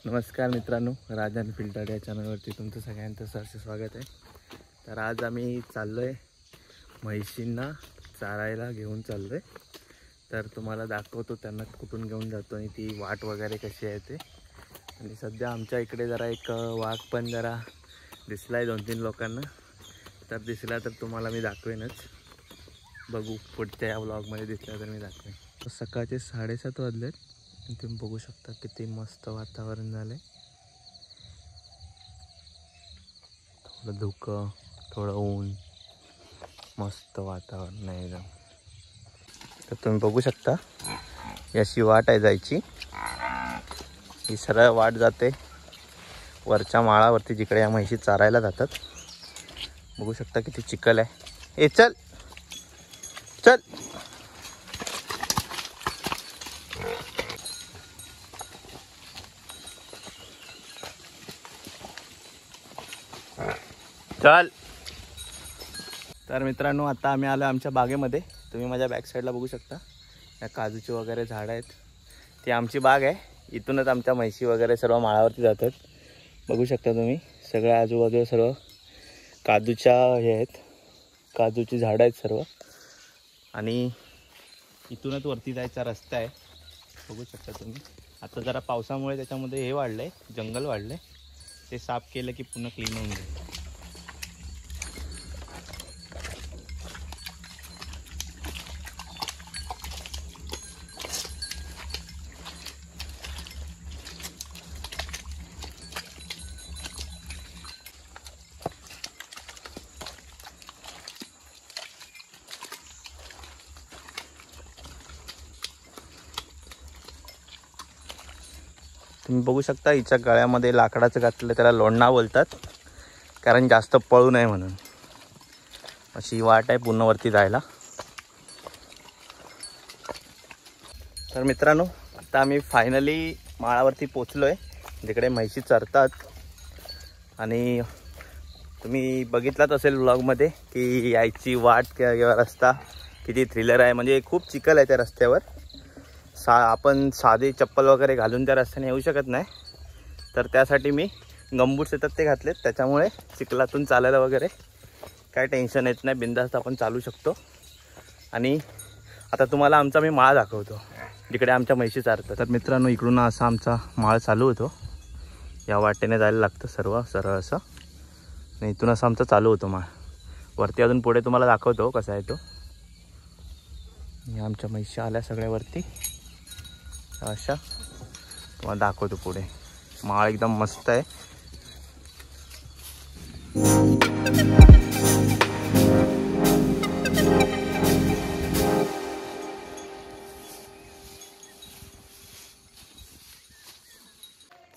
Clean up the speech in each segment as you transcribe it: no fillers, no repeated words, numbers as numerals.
नमस्कार मित्रांनो, राजन फिल्टर या चॅनलवरती तुमचं सगळ्यांचं सहर्ष स्वागत आहे। तर आज आम्ही चाललोय म्हैशींना चारायला घेऊन चाललोय। तर तुम्हाला दाखवतो त्यांना कुठून घेऊन जातो आणि ती वाट वगैरे कशी आहे ते। आणि सध्या आमच्या इकडे जरा एक वाघ पण जरा दिसलाय 2-3 लोकांना। तर दिसला तर तुम्हाला मी दाखवेनच, बघू पुढच्या या व्लॉगमध्ये दिसला तर मी दाखवेन। सकाळचे 7:30 वाजलेत। तुम्ही बघू शकता किती मस्त वातावरण झालंय। थोडं धुकं, थोडं ऊन, मस्त वातावरण आहे एकदम। तर तुम्ही बघू शकता ही अशी वाट आहे जायची। ही सरळ वाट जाते वरच्या माळावरती जिकडे या म्हैशी चारायला जातात। बघू शकता किती चिखल आहे। ए चल चल, चल। तर मित्रांनो, आता आम्ही आलो आमच्या बागेमध्ये। तुम्ही माझ्या बॅक साईडला बघू शकता या काजूची वगैरे झाडं आहेत। ती आमची बाग आहे। इथूनच आमच्या म्हैशी वगैरे सर्व माळावरती जातात। बघू शकता तुम्ही सगळ्या आजूबाजूला सर्व काजूच्या हे आहेत, काजूची झाडं आहेत सर्व। आणि इथूनच वरती जायचा रस्ता आहे, बघू शकता तुम्ही। आता जरा पावसामुळे त्याच्यामध्ये हे वाढलंय, जंगल वाढलंय। ते साफ केलं की पुन्हा क्लीन होऊन जाईल। तुम्ही बघू शकता हिच्या गळ्यामध्ये लाकडाचं घातलं, त्याला लोंढा बोलतात, कारण जास्त पळू नये म्हणून। अशी वाट आहे पूर्ण वरती जायला। तर मित्रांनो, आता आम्ही फायनली माळावरती पोचलोय जिकडे म्हैशी चरतात। आणि तुम्ही बघितलाच असेल व्लॉगमध्ये की यायची वाट किंवा रस्ता किती थ्रिलर आहे। म्हणजे खूप चिखल आहे त्या रस्त्यावर। आपण साधी चप्पल वगैरे घालून त्या रस्त्याने येऊ शकत नाही। तर त्यासाठी मी गमबूट्स येतात ते घातलेत, त्याच्यामुळे चिखलातून चालायला वगैरे काय टेन्शन येत नाही, बिंदास्त आपण चालू शकतो। आणि आता तुम्हाला आमचा मी माळ दाखवतो जिकडे आमच्या म्हैशी चारतात। तर मित्रांनो, इकडून असा आमचा माळ चालू होतो। या वाटेने जायला लागतं सर्व सरळ असं, आणि इथून असं आमचा चालू होतो माळ। वरती अजून पुढे तुम्हाला दाखवतो कसा आहे तो। आमच्या म्हैशी आल्या सगळ्या वरती, अशा तुम्हाला दाखवतो पुढे। माळ एकदम मस्त आहे।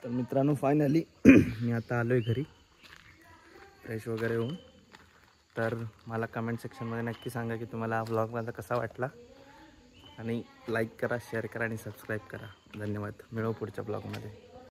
तर मित्रांनो, फायनली मी आता आलोय घरी फ्रेश वगैरे होऊन। तर मला कमेंट सेक्शनमध्ये नक्की सांगा की तुम्हाला हा व्लॉग माझा कसा वाटला। आणि लाईक करा, शेअर करा आणि सबस्क्राईब करा। धन्यवाद। मिळू पुढच्या ब्लॉगमध्ये।